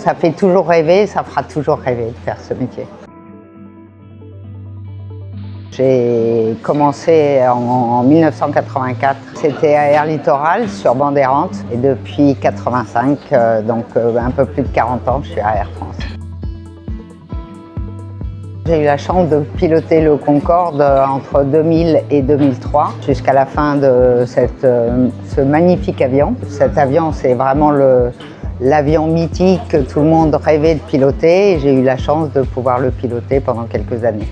Ça fait toujours rêver, ça fera toujours rêver de faire ce métier. J'ai commencé en 1984, c'était à Air Littoral sur bande errante et depuis 85, donc un peu plus de 40 ans, je suis à Air France. J'ai eu la chance de piloter le Concorde entre 2000 et 2003 jusqu'à la fin de ce magnifique avion. Cet avion, c'est vraiment l'avion mythique que tout le monde rêvait de piloter et j'ai eu la chance de pouvoir le piloter pendant quelques années.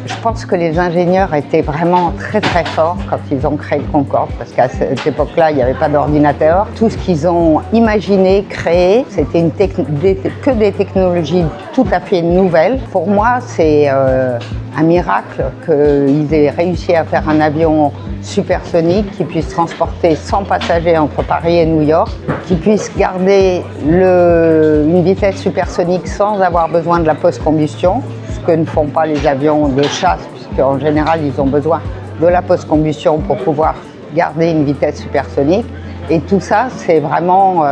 Je pense que les ingénieurs étaient vraiment très forts quand ils ont créé le Concorde parce qu'à cette époque-là, il n'y avait pas d'ordinateur. Tout ce qu'ils ont imaginé, créé, c'était que des technologies tout à fait nouvelles. Pour moi, c'est un miracle qu'ils aient réussi à faire un avion supersonique qui puisse transporter 100 passagers entre Paris et New York, qui puisse garder une vitesse supersonique sans avoir besoin de la post-combustion, ce que ne font pas les avions de chasse, puisqu'en général, ils ont besoin de la post-combustion pour pouvoir garder une vitesse supersonique. Et tout ça, c'est vraiment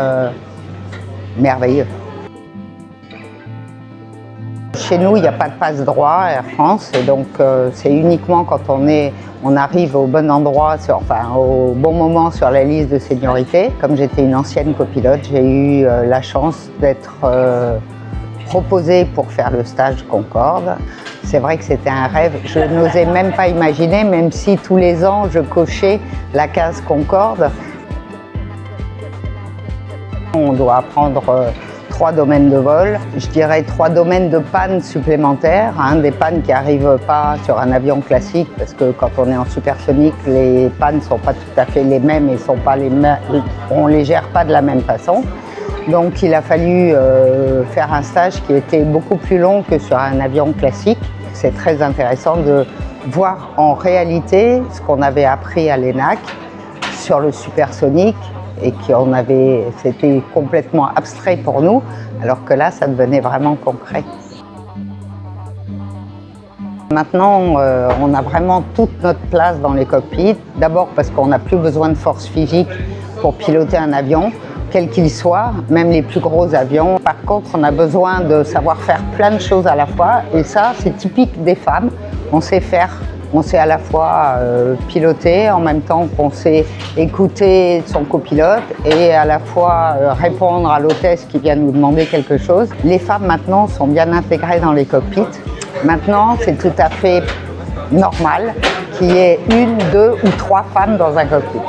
merveilleux. Chez nous, il n'y a pas de passe-droit à Air France, et donc c'est uniquement quand on arrive au bon endroit, au bon moment sur la liste de seniorité. Comme j'étais une ancienne copilote, j'ai eu la chance d'être proposée pour faire le stage Concorde. C'est vrai que c'était un rêve, je n'osais même pas imaginer, même si tous les ans je cochais la case Concorde. On doit apprendre 3 domaines de vol, je dirais 3 domaines de panne supplémentaires, des pannes qui n'arrivent pas sur un avion classique parce que quand on est en supersonique, les pannes ne sont pas tout à fait les mêmes et on ne les gère pas de la même façon. Donc il a fallu faire un stage qui était beaucoup plus long que sur un avion classique. C'est très intéressant de voir en réalité ce qu'on avait appris à l'ENAC sur le supersonique et c'était complètement abstrait pour nous, alors que là, ça devenait vraiment concret. Maintenant, on a vraiment toute notre place dans les cockpits. D'abord parce qu'on n'a plus besoin de force physique pour piloter un avion, quel qu'il soit, même les plus gros avions. Par contre, on a besoin de savoir faire plein de choses à la fois, et ça, c'est typique des femmes. On sait à la fois piloter, en même temps qu'on sait écouter son copilote et à la fois répondre à l'hôtesse qui vient nous demander quelque chose. Les femmes maintenant sont bien intégrées dans les cockpits. Maintenant, c'est tout à fait normal qu'il y ait 1, 2 ou 3 femmes dans un cockpit.